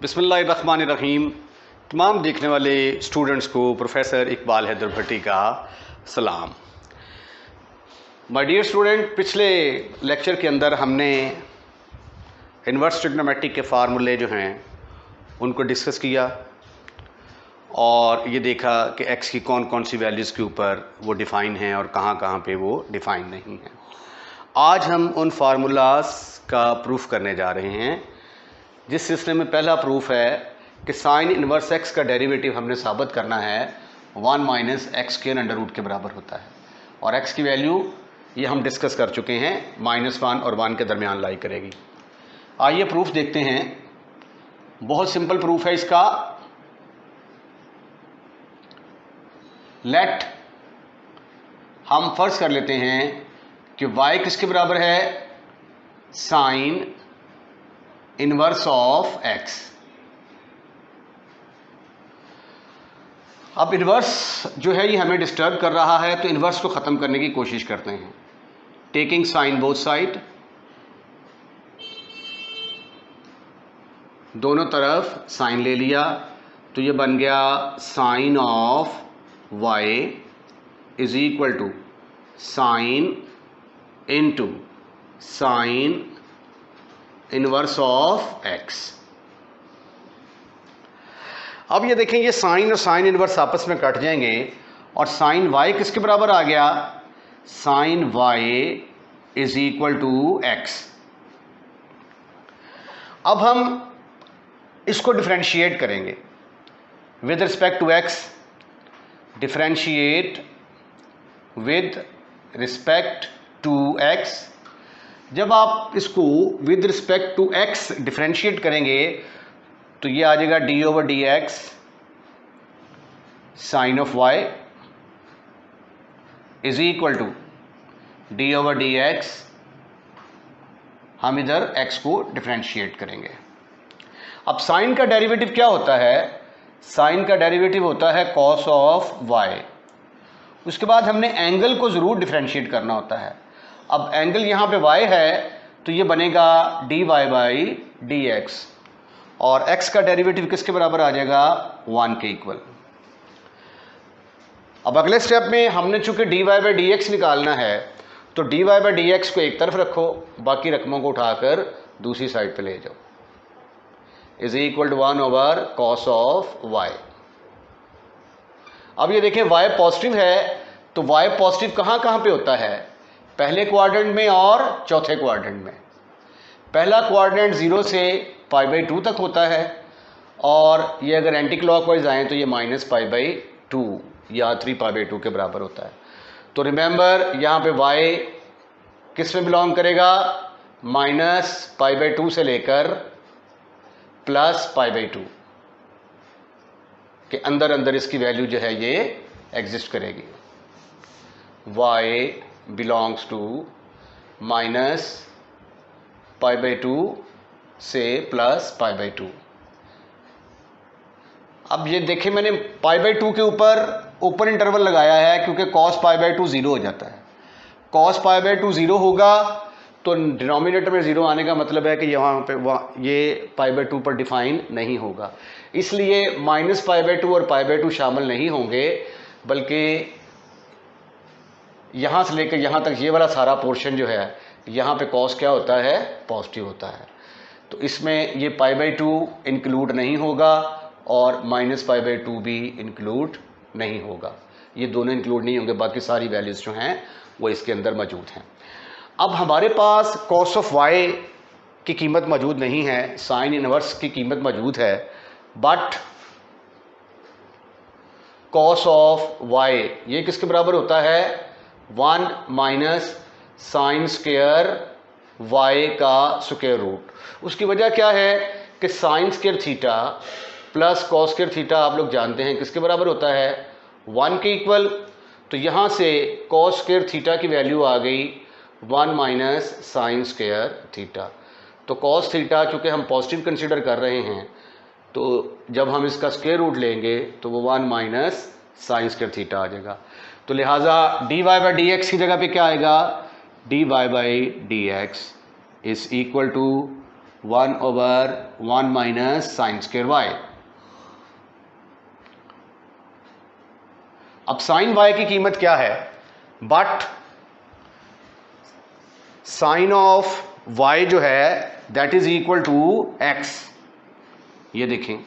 बिस्मिल्लाहिर्रहमानिर्रहीम। तमाम देखने वाले स्टूडेंट्स को प्रोफेसर इकबाल हैदर भट्टी का सलाम। माय डियर स्टूडेंट, पिछले लेक्चर के अंदर हमने इन्वर्स ट्रिग्नोमेट्रिक के फार्मूले जो हैं उनको डिस्कस किया और ये देखा कि एक्स की कौन कौन सी वैल्यूज़ के ऊपर वो डिफ़ाइन हैं और कहाँ कहाँ पे वो डिफ़ाइन नहीं हैं। आज हम उन फार्मूलाज का प्रूफ करने जा रहे हैं जिस सिलसिले में पहला प्रूफ है कि साइन इन्वर्स एक्स का डेरिवेटिव हमने साबित करना है 1 minus x square under root के बराबर होता है और एक्स की वैल्यू ये हम डिस्कस कर चुके हैं -1 और 1 के दरमियान लाई करेगी। आइए प्रूफ देखते हैं। बहुत सिंपल प्रूफ है इसका। लेट हम फर्ज कर लेते हैं कि y किसके बराबर है, साइन इनवर्स ऑफ x। अब इनवर्स जो है ये हमें डिस्टर्ब कर रहा है, तो इनवर्स को ख़त्म करने की कोशिश करते हैं। टेकिंग साइन बोथ साइड, दोनों तरफ साइन ले लिया तो ये बन गया sine of y is equal to sine into sine inverse of x। अब ये देखें, ये साइन और साइन इनवर्स आपस में कट जाएंगे और साइन y किसके बराबर आ गया, sine y is equal to x। अब हम इसको डिफरेंशिएट करेंगे with respect to x। Differentiate with respect to x। जब आप इसको with respect to x differentiate करेंगे तो ये आ जाएगा d over d x sine of y is equal to d over d x. हम इधर x को डिफरेंशिएट करेंगे। अब साइन का डेरिवेटिव क्या होता है, साइन का डेरिवेटिव होता है कॉस ऑफ y। उसके बाद हमने एंगल को ज़रूर डिफरेंशिएट करना होता है। अब एंगल यहाँ पे y है तो ये बनेगा dy बाई डी एक्स और x का डेरिवेटिव किसके बराबर आ जाएगा, 1 के इक्वल। अब अगले स्टेप में हमने चूंकि dy बाई डी एक्स निकालना है तो dy बाई डी एक्स को एक तरफ रखो, बाकी रकमों को उठाकर दूसरी साइड पे ले जाओ, is equal to 1 over cos of y। अब ये देखें y पॉजिटिव है तो y पॉजिटिव कहाँ कहाँ पे होता है, पहले क्वाड्रेंट में और चौथे क्वाड्रेंट में। पहला क्वाड्रेंट 0 से π/2 तक होता है और ये अगर एंटी क्लॉकवाइज आए तो ये -π/2 या 3π/2 के बराबर होता है। तो रिमेंबर यहाँ पे y किस में बिलोंग करेगा, -π/2 से लेकर +π/2 के अंदर अंदर इसकी वैल्यू जो है ये एग्जिस्ट करेगी। y बिलोंग्स टू -π/2 से +π/2। अब ये देखें, मैंने π/2 के ऊपर ओपन इंटरवल लगाया है क्योंकि cos π/2 0 हो जाता है। cos π/2 0 होगा तो डिनोमिनेटर में 0 आने का मतलब है कि यहाँ पे ये π/2 पर डिफाइन नहीं होगा, इसलिए -π/2 और π/2 शामिल नहीं होंगे, बल्कि यहाँ से लेकर यहाँ तक ये वाला सारा पोर्शन जो है यहाँ पे cos क्या होता है, पॉजिटिव होता है। तो इसमें ये π/2 इंक्लूड नहीं होगा और -π/2 भी इंक्लूड नहीं होगा, ये दोनों इंक्लूड नहीं होंगे, बाकी सारी वैल्यूज़ जो हैं वो इसके अंदर मौजूद हैं। अब हमारे पास cos ऑफ y की कीमत मौजूद नहीं है, साइन इनवर्स की कीमत मौजूद है, बट cos ऑफ y ये किसके बराबर होता है, 1 माइनस साइन स्क्वायर y का स्क्वायर रूट। उसकी वजह क्या है कि sine square theta plus cos square theta आप लोग जानते हैं किसके बराबर होता है, 1 के इक्वल। तो यहाँ से कॉस स्क्वायर थीटा की वैल्यू आ गई 1 माइनस साइन स्क्वायर थीटा। तो कॉस थीटा चूँकि हम पॉजिटिव कंसिडर कर रहे हैं तो जब हम इसका स्क्वायर रूट लेंगे तो वो 1 माइनस साइन स्क्वायर थीटा आ जाएगा। तो लिहाजा dy बाई डी एक्स की जगह पे क्या आएगा, dy by D x is equal to 1/1 minus sine square y. अब साइन वाई की कीमत क्या है? बट साइन ऑफ वाई जो है that is equal to x, ये देखें,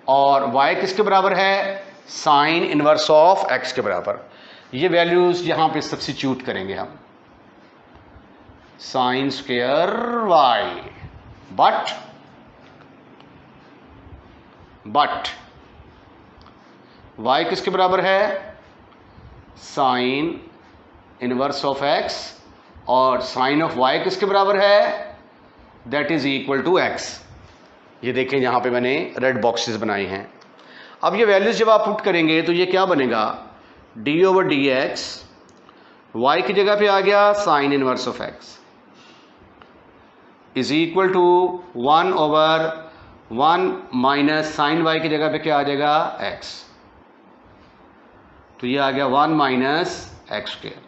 और वाई किसके बराबर है? साइन इनवर्स ऑफ एक्स के बराबर। ये वैल्यूज यहां पे सब्स्टिट्यूट करेंगे हम, sine square y but y किसके बराबर है? साइन इनवर्स ऑफ एक्स, और साइन ऑफ वाई किसके बराबर है? That is equal to x. ये देखें यहां पे मैंने रेड बॉक्सेस बनाए हैं। अब ये वैल्यूज जब आप पुट करेंगे तो ये क्या बनेगा? d/dx, y की जगह पे आ गया sine inverse of x is equal to 1/1 minus sine y की जगह पे क्या आ जाएगा? x। तो ये आ गया 1 माइनस एक्स स्क्वायर।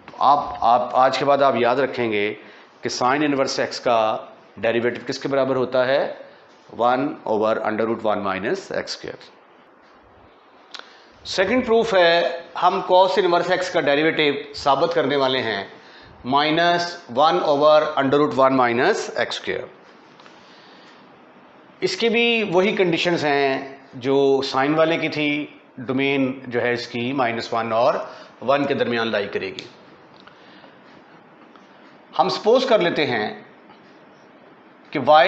तो आप आज के बाद आप याद रखेंगे कि साइन इनवर्स x का डेरिवेटिव किसके बराबर होता है? 1/√1 minus x square. Second proof है, हम कॉस इनवर्स x का डेरिवेटिव साबित करने वाले हैं -1/√1 माइनस एक्स स्क्वायर। इसकी भी वही कंडीशंस हैं जो साइन वाले की थी। डोमेन जो है इसकी -1 और 1 के दरमियान लाई करेगी। हम सपोज कर लेते हैं कि y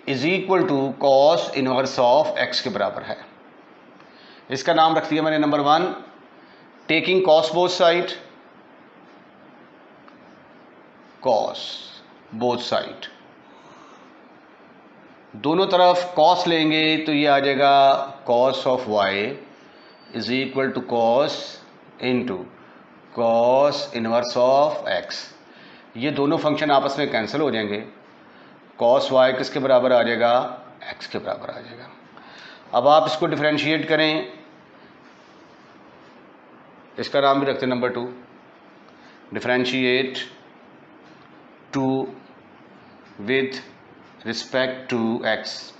is equal to cos inverse of x के बराबर है। इसका नाम रख दिया मैंने number 1, taking cos both side, cos both side, दोनों तरफ कॉस लेंगे तो ये आ जाएगा cos of y is equal to cos into cos inverse of x। ये दोनों फंक्शन आपस में कैंसिल हो जाएंगे। कॉस y किसके बराबर आ जाएगा? x के बराबर आ जाएगा। अब आप इसको डिफरेंशिएट करें, इसका नाम भी रखते हैं number 2, differentiate 2 with respect to x।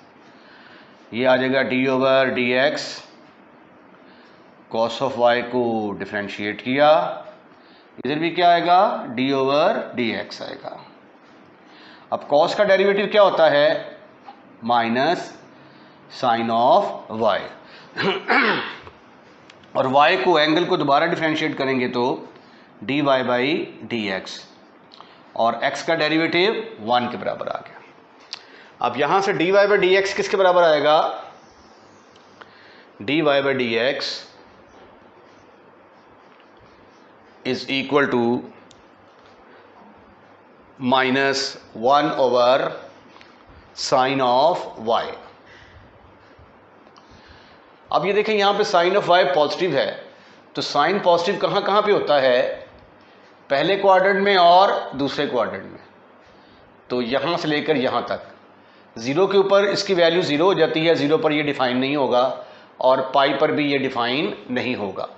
ये आ जाएगा d/dx, कॉस ऑफ y को डिफरेंशिएट किया, इधर भी क्या आएगा? d/dx आएगा। अब कॉस का डेरिवेटिव क्या होता है? माइनस साइन ऑफ y, और y को, एंगल को दोबारा डिफरेंशिएट करेंगे तो dy/dx, और x का डेरिवेटिव 1 के बराबर आ गया। अब यहां से dy/dx किसके बराबर आएगा? dy/dx is equal to -1 sine of y। अब ये देखें यहां पे साइन ऑफ y पॉजिटिव है, तो साइन पॉजिटिव कहां कहां पे होता है? पहले क्वाड्रेंट में और दूसरे क्वाड्रेंट में। तो यहां से लेकर यहां तक 0 के ऊपर इसकी वैल्यू 0 हो जाती है, 0 पर ये डिफाइन नहीं होगा, और पाई पर भी ये डिफाइन नहीं होगा।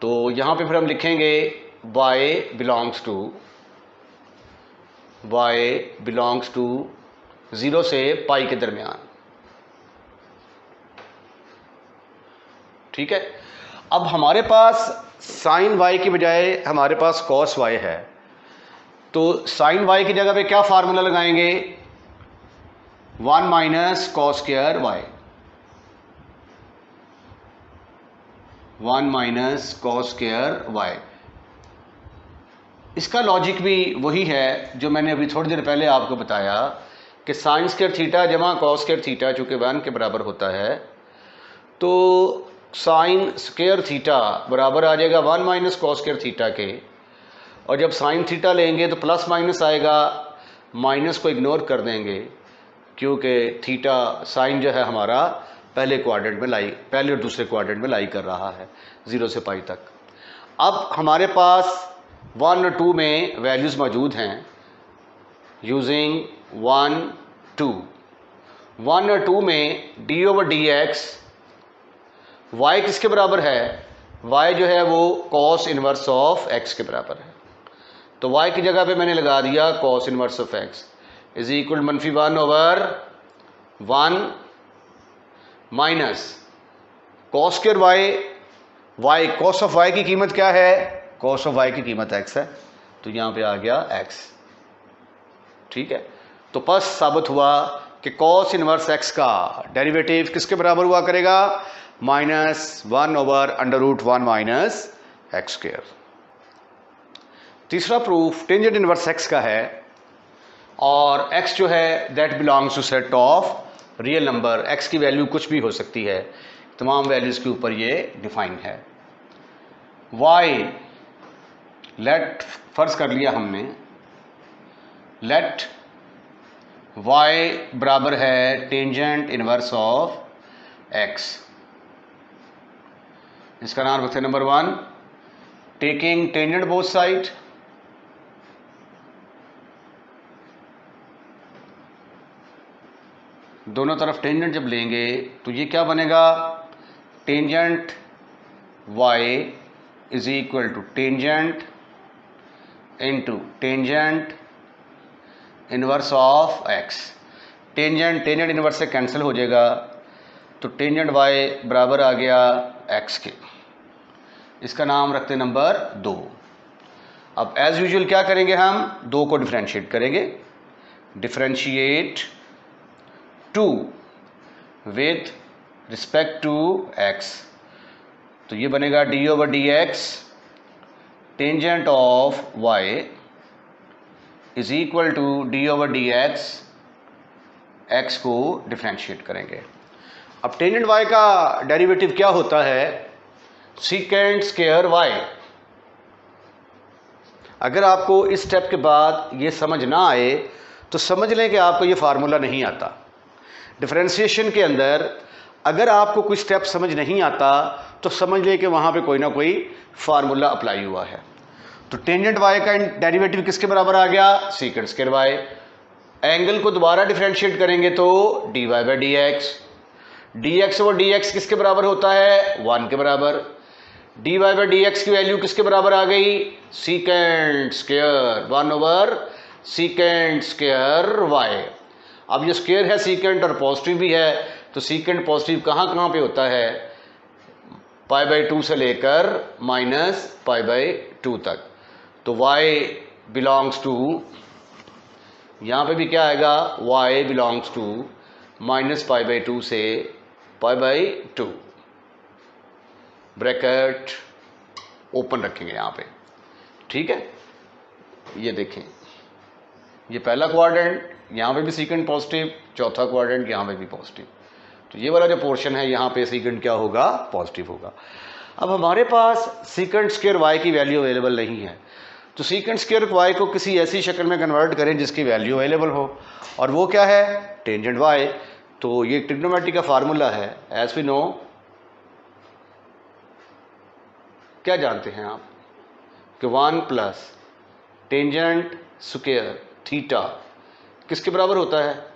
तो यहां पे फिर हम लिखेंगे y बिलोंग्स टू 0 से पाई के दरमियान। ठीक है। अब हमारे पास साइन y की बजाय हमारे पास कॉस y है, तो साइन y की जगह पे क्या फार्मूला लगाएंगे? 1 minus cos square y, 1 minus cos square y। इसका लॉजिक भी वही है जो मैंने अभी थोड़ी देर पहले आपको बताया कि साइन स्क्वायर थीटा जमा कॉस स्क्वायर थीटा चूँकि 1 के बराबर होता है, तो साइन स्क्वायर थीटा बराबर आ जाएगा 1 माइनस कॉस स्क्वायर थीटा के, और जब साइन थीटा लेंगे तो प्लस माइनस आएगा, माइनस को इग्नोर कर देंगे क्योंकि थीटा साइन जो है हमारा पहले क्वाड्रेंट में पहले और दूसरे क्वाड्रेंट में लाई कर रहा है 0 से पाई तक। अब हमारे पास 1 और 2 में वैल्यूज़ मौजूद हैं, यूजिंग 1 2 1 और 2 में d/dx y किसके बराबर है? y जो है वो कॉस इनवर्स ऑफ x के बराबर है। तो y की जगह पे मैंने लगा दिया cos inverse of x is equal -1/1 minus cos square y cos of y की कीमत क्या है? cos ऑफ y की कीमत x है, तो यहाँ पे आ गया x। ठीक है, तो बस साबित हुआ कि cos इनवर्स x का डेरिवेटिव किसके बराबर हुआ करेगा? -1/√1 माइनस एक्स स्क्वायर। तीसरा प्रूफ टेंजेंट इनवर्स x का है, और x जो है that belongs to set of real number. x की वैल्यू कुछ भी हो सकती है, तमाम वैल्यूज़ के ऊपर ये डिफाइन है। y लेट फर्ज कर लिया हमने, लेट y बराबर है टेंजेंट इनवर्स ऑफ x। इसका नाम रखते हैं number 1 taking tangent both side, दोनों तरफ टेंजेंट जब लेंगे तो ये क्या बनेगा? Tangent y is equal to tangent into tangent inverse of x। Tangent inverse से कैंसिल हो जाएगा, तो टेंजेंट y बराबर आ गया x के। इसका नाम रखते हैं नंबर 2। अब एज यूजुअल क्या करेंगे? हम 2 को डिफरेंशिएट करेंगे। Differentiate 2 with respect to x, तो ये बनेगा d/dx tangent of y is equal to d/dx, x को डिफरेंशिएट करेंगे। अब टेंजेंट y का डेरिवेटिव क्या होता है? Secant square y। अगर आपको इस स्टेप के बाद ये समझ ना आए तो समझ लें कि आपको ये फार्मूला नहीं आता। डिफरेंशिएशन के अंदर अगर आपको कोई स्टेप समझ नहीं आता तो समझ लें कि वहाँ पे कोई ना कोई फार्मूला अप्लाई हुआ है। तो टेंजेंट y का डेरिवेटिव किसके बराबर आ गया? Secant square y। एंगल को दोबारा डिफरेंशिएट करेंगे तो dy/dx, dx और dx किसके बराबर होता है? 1 के बराबर। dy/dx की वैल्यू किसके बराबर आ गई? Secant square one by secant square y। अब ये स्क्वायर है सीकेंट और पॉजिटिव भी है, तो सीकेंट पॉजिटिव कहाँ पे होता है? π/2 से लेकर -π/2 तक। तो y बिलोंग्स टू, यहाँ पे भी क्या आएगा? y बिलोंग्स टू -π/2 से π/2। ब्रैकेट ओपन रखेंगे यहाँ पे। ठीक है, ये देखें, ये पहला क्वाड्रेंट, यहाँ पे भी सीकेंट पॉजिटिव, चौथा क्वाड्रेंट यहाँ पे भी पॉजिटिव। तो ये वाला जो पोर्शन है यहाँ पे सीकेंट क्या होगा? पॉजिटिव होगा। अब हमारे पास सीकेंट स्क्वायर y की वैल्यू अवेलेबल नहीं है, तो सीकेंट स्क्वायर y को किसी ऐसी शक्ल में कन्वर्ट करें जिसकी वैल्यू अवेलेबल हो, और वो क्या है? Tangent y। तो ये ट्रिग्नोमेट्री का फार्मूला है, एज वी नो। क्या जानते हैं आप कि 1 प्लस टेंजेंट स्क्वायर थीटा किसके बराबर होता है?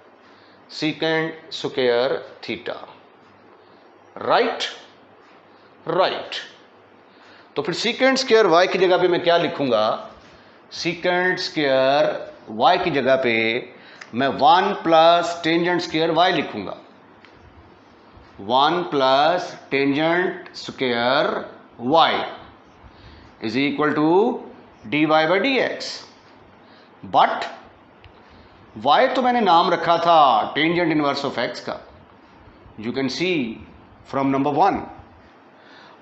Secant square theta. राइट। तो फिर सीकेंट स्क्वायर y की जगह पे मैं क्या लिखूंगा? सीकेंट स्क्वायर y की जगह पे मैं 1 प्लस टेंजेंट स्क्वायर y लिखूंगा। 1 plus tangent square y is equal to dy/dx। But y तो मैंने नाम रखा था टेंजेंट इनवर्स ऑफ x का, you can see from number 1,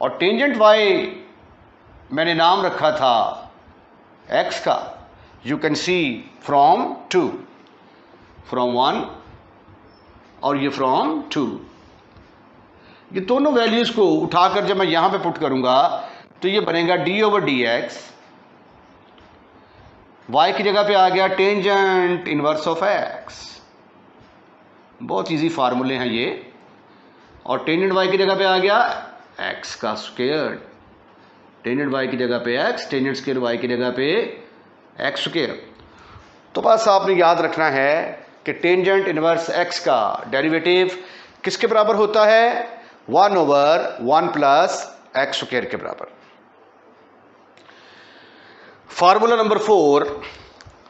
और टेंजेंट y मैंने नाम रखा था x का, you can see from 2, from 1 और ये फ्रॉम 2। ये दोनों वैल्यूज़ को उठाकर जब मैं यहाँ पे पुट करूँगा तो ये बनेगा d/dx। y की जगह पे आ गया टेंजेंट इनवर्स ऑफ x। बहुत इजी फार्मूले हैं ये। और टेंजेंट y की जगह पे आ गया x का स्क्वायर, टेंजेंट y की जगह पे x, टेंजेंट स्क्वायर y की जगह पे x स्क्वायर। तो बस आपने याद रखना है कि टेंजेंट इनवर्स x का डेरिवेटिव किसके बराबर होता है? 1/1 प्लस एक्स स्क्वायर के बराबर। फार्मूला नंबर 4,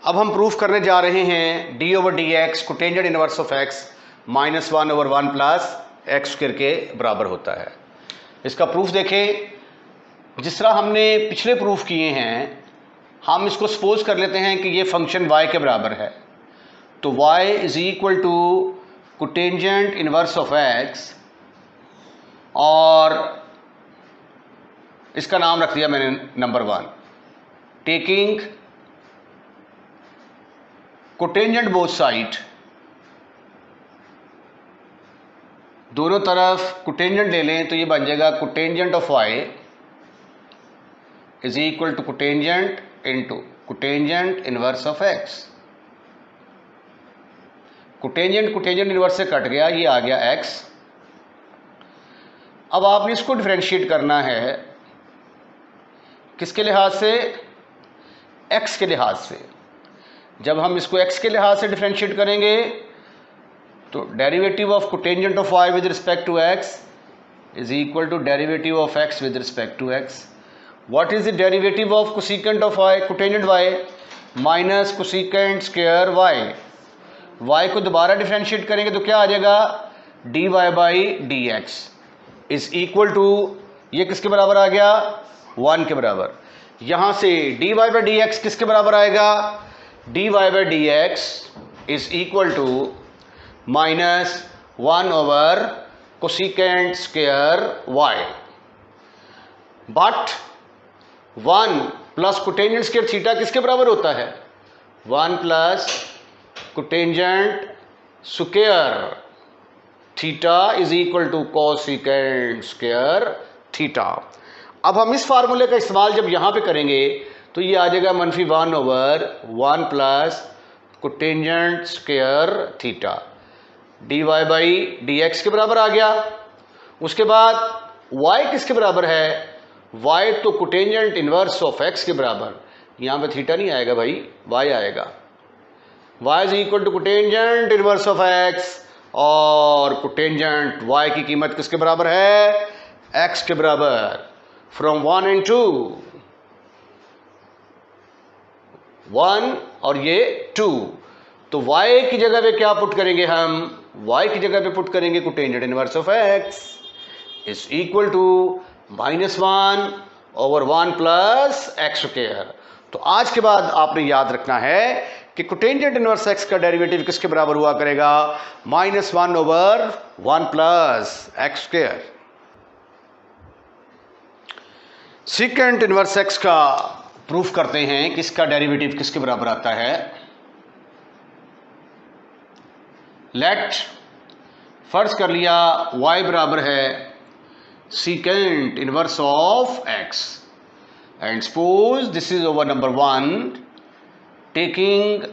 अब हम प्रूफ करने जा रहे हैं D over d x cotangent inverse of x minus 1 over 1 plus x square के बराबर होता है। इसका प्रूफ देखें, जिस तरह हमने पिछले प्रूफ किए हैं, हम इसको सपोज कर लेते हैं कि ये फंक्शन y के बराबर है, तो y is equal to cotangent inverse of x, और इसका नाम रख दिया मैंने number 1, taking cotangent both side, दोनों तरफ कोटेंजेंट ले लें तो ये बन जाएगा cotangent of y is equal to cotangent into cotangent inverse of x। Cotangent cotangent inverse से कट गया, ये आ गया x। अब आपने इसको डिफरेंशिएट करना है किसके लिहाज से? x के लिहाज से। जब हम इसको x के लिहाज से डिफरेंशिएट करेंगे तो derivative of cotangent of y with respect to x is equal to derivative of x with respect to x। What is the derivative of cosecant of y, cotangent y minus cosecant square y। y को दोबारा differentiate करेंगे तो क्या आ जाएगा? dy by D x is equal to, ये किसके बराबर आ गया? 1 के बराबर। यहाँ से dy बाई डी एक्स किसके बराबर आएगा? dy by D x is equal to minus 1 over cosecant square y। But 1 plus cotangent square theta किसके बराबर होता है? 1 plus cotangent square theta is equal to cosecant square theta. अब हम इस फार्मूले का इस्तेमाल जब यहाँ पे करेंगे तो ये आ जाएगा -1 over 1 plus cotangent square theta, d Y by D x के बराबर आ गया। उसके बाद y किसके बराबर है? y तो कोटेंजेंट इनवर्स ऑफ x के बराबर, यहाँ पे थीटा नहीं आएगा भाई, y आएगा। y is equal to cotangent inverse of x, और कोटेंजेंट y की कीमत किसके बराबर है? x के बराबर। फ्रॉम 1 and 2, 1 और ये 2, तो y की जगह पे क्या पुट करेंगे हम? y की जगह पे पुट करेंगे cotangent inverse of x is equal to -1 over 1 plus x square. तो आज के बाद आपने याद रखना है कि कोटेंजेंट इनवर्स x का डेरिवेटिव किसके बराबर हुआ करेगा? -1 over 1 plus x square. Secant inverse x का प्रूफ करते हैं कि इसका डेरिवेटिव किसके बराबर आता है। लेट फर्ज कर लिया y बराबर है secant inverse of x, and suppose this is over number 1, taking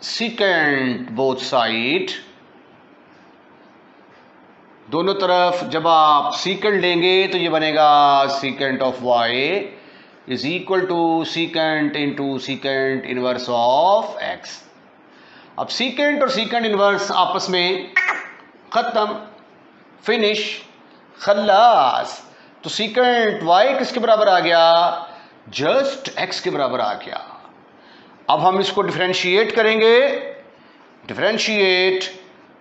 secant both side, दोनों तरफ जब आप secant लेंगे तो ये बनेगा secant of y is equal to secant into secant inverse of x। अब secant और secant inverse आपस में खत्म, फिनिश, खल्लास। तो सीकेंट y किसके बराबर आ गया? जस्ट x के बराबर आ गया। अब हम इसको डिफरेंशिएट करेंगे, differentiate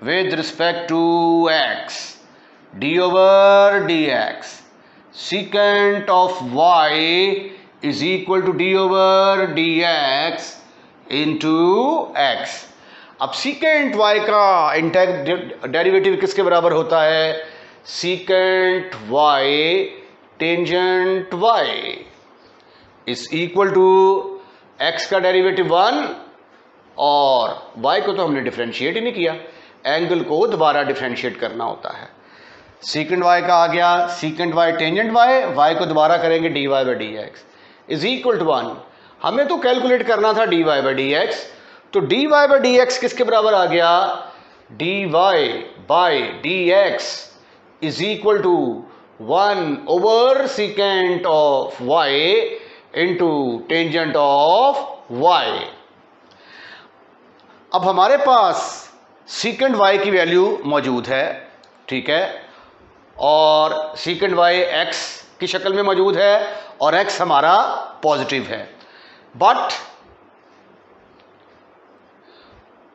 with respect to x, d over d x, secant of y is equal to d over d x into x। अब सीकेंट y का डेरिवेटिव किसके बराबर होता है? Secant y tangent y is equal to x का derivative 1, और y को तो हमने डिफरेंशिएट ही नहीं किया, एंगल को दोबारा डिफरेंशिएट करना होता है। सीकेंट y का आ गया सीकेंट y टेंजेंट y को दोबारा करेंगे D Y by D x is equal to 1। हमें तो कैलकुलेट करना था D Y by D X, तो D Y by D X किसके बराबर आ गया? D Y by D x is equal to 1 over secant of y into tangent of y। अब हमारे पास सीकेंट y की वैल्यू मौजूद है, ठीक है, और सीकेंट y x की शक्ल में मौजूद है, और x हमारा पॉजिटिव है। But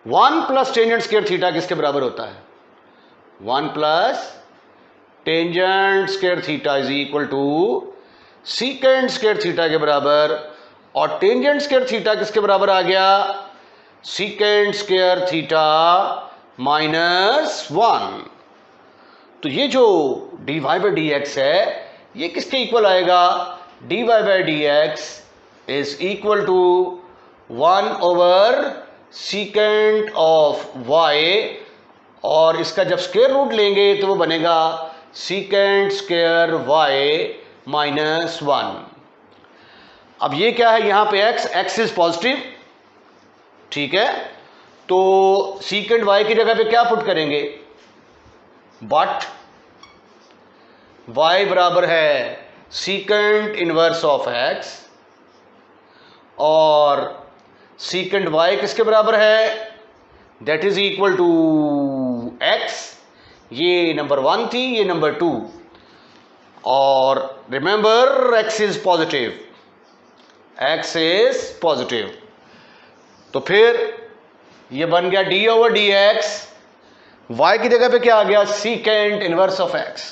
1 plus tangent square theta किसके बराबर होता है? 1 plus tangent square theta is equal to secant square theta के बराबर, और टेंजेंट स्क्वायर थीटा किसके बराबर आ गया? Secant square theta minus 1। तो ये जो dy बाई डी एक्स है ये किसके इक्वल आएगा? dy by D x is equal to 1 over secant of y, और इसका जब स्क्वायर रूट लेंगे तो वो बनेगा सीकेंट स्क्वायर y माइनस 1। अब ये क्या है? यहां पे x इज पॉजिटिव, ठीक है, तो सीकेंट y की जगह पे क्या पुट करेंगे? बट y बराबर है सीकेंट इनवर्स ऑफ x, और सीकेंट y किसके बराबर है? That is equal to x। ये नंबर 1 थी, ये नंबर 2, और remember x is positive, x is positive, तो फिर ये बन गया d over d x, y की जगह पे क्या आ गया? Secant inverse of x,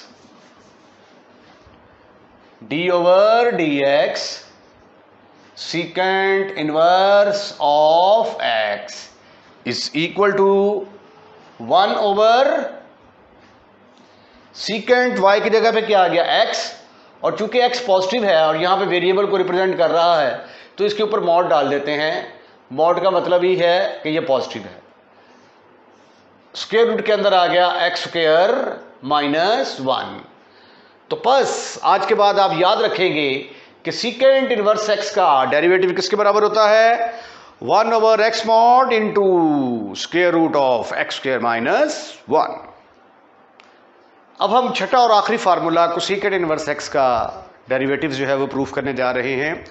d over d x secant inverse of x is equal to 1 over secant y की जगह पे क्या आ गया? x, और चूंकि x पॉजिटिव है और यहां पे वेरिएबल को रिप्रेजेंट कर रहा है तो इसके ऊपर मॉड डाल देते हैं। मॉड का मतलब ही है कि ये पॉजिटिव है। स्क्वायर रूट के अंदर आ गया x स्क्वायर माइनस 1। तो बस आज के बाद आप याद रखेंगे कि सीकेंट इनवर्स x का डेरिवेटिव किसके बराबर होता है? 1 over x mod into square root of x square minus 1। अब हम छठा और आखिरी फार्मूला कोसेकेंट इनवर्स x का डेरिवेटिव जो है वो प्रूफ करने जा रहे हैं,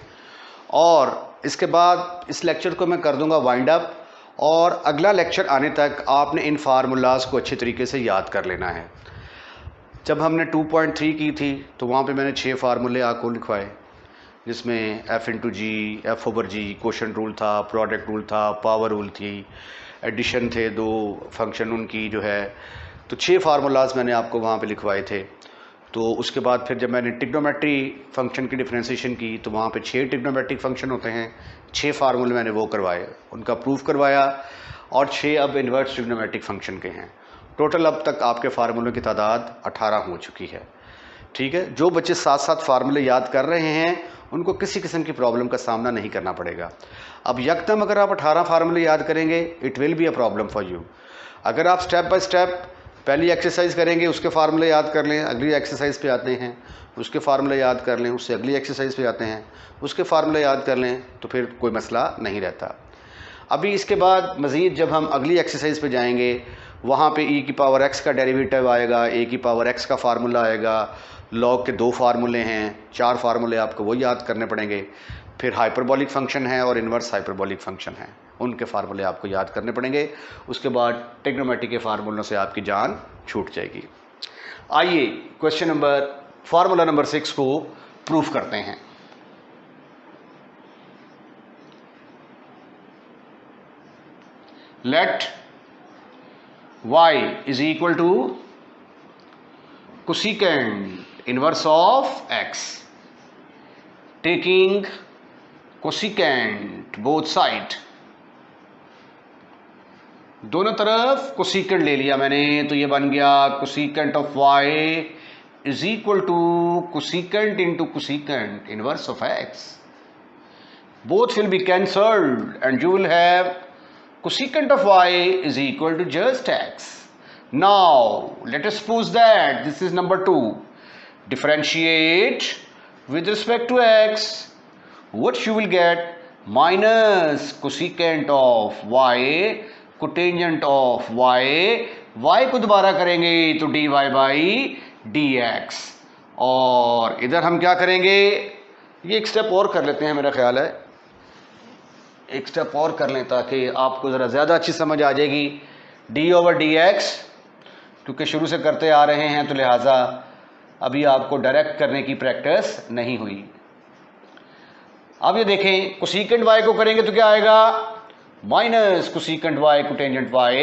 और इसके बाद इस लेक्चर को मैं कर दूंगा वाइंड अप, और अगला लेक्चर आने तक आपने इन फार्मूलाज को अच्छे तरीके से याद कर लेना है। जब हमने 2.3 की थी तो वहाँ पे मैंने 6 फार्मूले आपको लिखवाए, जिसमें f इंटू जी, एफ ओवर जी, क्वोशंट रूल था, प्रोडक्ट रूल था, पावर रूल थी, एडिशन थे 2 फंक्शन उनकी जो है, तो 6 फार्मूलाज मैंने आपको वहाँ पे लिखवाए थे। तो उसके बाद फिर जब मैंने ट्रिग्नोमेट्री फंक्शन की डिफरेंशिएशन की तो वहाँ पे 6 ट्रिग्नोमेट्रिक फंक्शन होते हैं, 6 फार्मूले मैंने वो करवाए, उनका प्रूफ करवाया, और 6 अब इन्वर्स ट्रिग्नोमेट्रिक फंक्शन के हैं। टोटल अब तक आपके फार्मूलों की तादाद 18 हो चुकी है, ठीक है। जो बच्चे साथ साथ फार्मूले याद कर रहे हैं उनको किसी किस्म की प्रॉब्लम का सामना नहीं करना पड़ेगा। अब यकदम अगर आप 18 फार्मूले याद करेंगे it will be a problem for you. अगर आप स्टेप बाय स्टेप पहली एक्सरसाइज करेंगे, उसके फार्मूले याद कर लें, अगली एक्सरसाइज पे आते हैं, उसके फार्मूले याद कर लें, उससे अगली एक्सरसाइज पे आते हैं, उसके फार्मूले याद कर लें, तो फिर कोई मसला नहीं रहता। अभी इसके बाद मज़ीद जब हम अगली एक्सरसाइज पे जाएंगे वहाँ पे e की पावर x का डेरिवेटिव आएगा, a की पावर x का फार्मूला आएगा, लॉग के 2 फार्मूले हैं, 4 फार्मूले आपको वो याद करने पड़ेंगे, फिर हाइपरबॉलिक फंक्शन है और इन्वर्स हाइपरबॉलिक फंक्शन है, उनके फार्मूले आपको याद करने पड़ेंगे। उसके बाद ट्रिग्नोमेट्री के फार्मूलों से आपकी जान छूट जाएगी। आइए क्वेश्चन नंबर फार्मूला नंबर 6 को प्रूफ करते हैं। Let y is equal to cosecant inverse of x, taking cosecant both side, दोनों तरफ कोसिकेंट ले लिया मैंने, तो ये बन गया cosecant of y is equal to cosecant into cosecant inverse of x। Both will be cancelled and you will have cosecant of y is equal to just x. Now let us suppose that this is number 2. Differentiate with respect to x. What you will get? Minus cosecant of y, cotangent of y. y को दोबारा करेंगे तो dy by dx, और इधर हम क्या करेंगे, ये एक स्टेप और कर लेते हैं, मेरा ख्याल है एक स्टेप और कर लें ताकि आपको ज़रा ज़्यादा अच्छी समझ आ जाएगी। डी ओवर डी एक्स क्योंकि शुरू से करते आ रहे हैं तो लिहाजा अभी आपको डायरेक्ट करने की प्रैक्टिस नहीं हुई। अब ये देखें कोसेकेंट y को करेंगे तो क्या आएगा, minus cosecant y cotangent y।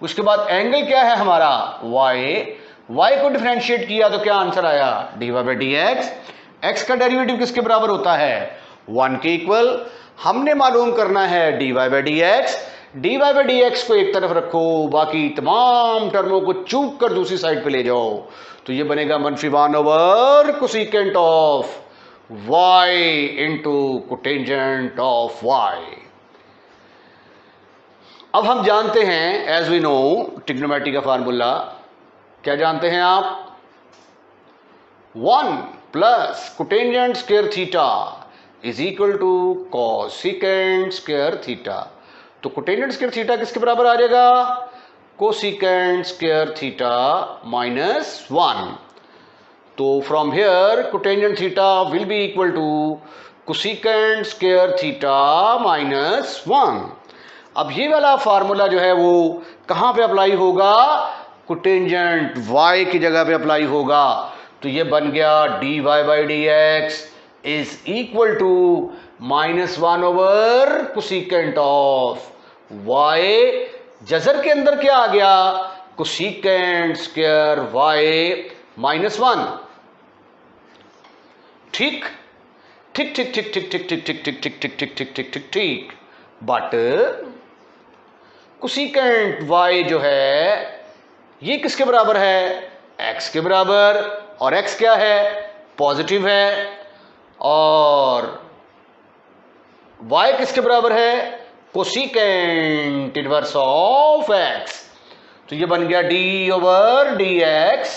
उसके बाद एंगल क्या है हमारा y को डिफरेंशिएट किया तो क्या आंसर आया, dy by D x. X का डेरिवेटिव किसके बराबर होता है, 1 के इक्वल। हमने मालूम करना है dy by D x. dy by D x को एक तरफ रखो, बाकी तमाम टर्मों को चूक कर दूसरी साइड पे ले जाओ, तो ये बनेगा -1 over cosecant of y into cotangent of y। अब हम जानते हैं एज वी नो ट्रिग्नोमेट्री का फार्मूला, क्या जानते हैं आप, 1 plus cotangent square theta is equal to cosecant square theta. तो कोटेंजेंट स्क्वायर थीटा किसके बराबर आ जाएगा, कोसेकेंट स्क्वायर थीटा -1। तो from here cotangent theta will be equal to cosecant square theta -1। अब ये वाला फार्मूला जो है वो कहां पे अप्लाई होगा, कोटेंजेंट y की जगह पे अप्लाई होगा। तो ये बन गया dy by D x is equal to -1 over cosecant of y। जजर के अंदर क्या आ गया, कोसेकेंट स्क्वायर y -1। ठीक ठीक ठीक ठीक ठीक ठीक ठीक ठीक ठीक ठीक ठीक ठीक ठीक ठीक ठीक। बट कोसेकेंट y जो है ये किसके बराबर है, x के बराबर, और x क्या है, पॉजिटिव है, और y किसके बराबर है, कोसेकेंट इनवर्स ऑफ x। तो ये बन गया d over d x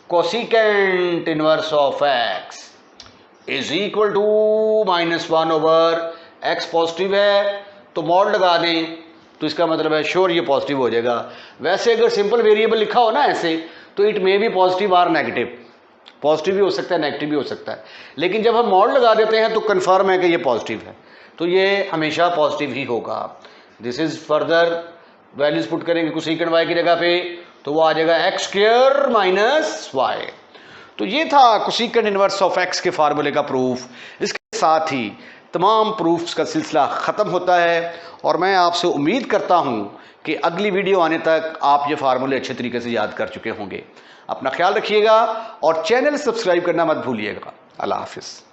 cosecant inverse of x is equal to -1 over x। Positive है तो मॉड लगा दें, तो इसका मतलब है श्योर ये पॉजिटिव हो जाएगा। वैसे अगर सिंपल वेरिएबल लिखा हो ना ऐसे, तो इट मे बी पॉजिटिव और नेगेटिव, पॉजिटिव भी हो सकता है नेगेटिव भी हो सकता है, लेकिन जब हम मॉड लगा देते हैं तो कंफर्म है कि ये पॉजिटिव है, तो ये हमेशा पॉजिटिव ही होगा। This is further values put करेंगे कोसेकेंट y की जगह पे, तो वो आ जाएगा x स्क्वायर माइनस y। तो ये था कोसेकेंट इनवर्स ऑफ x के फार्मूले का प्रूफ। इसके साथ ही तमाम प्रूफ्स का सिलसिला ख़त्म होता है, और मैं आपसे उम्मीद करता हूँ कि अगली वीडियो आने तक आप ये फार्मूले अच्छे तरीके से याद कर चुके होंगे। अपना ख्याल रखिएगा और चैनल सब्सक्राइब करना मत भूलिएगा। अल्लाह हाफिज़।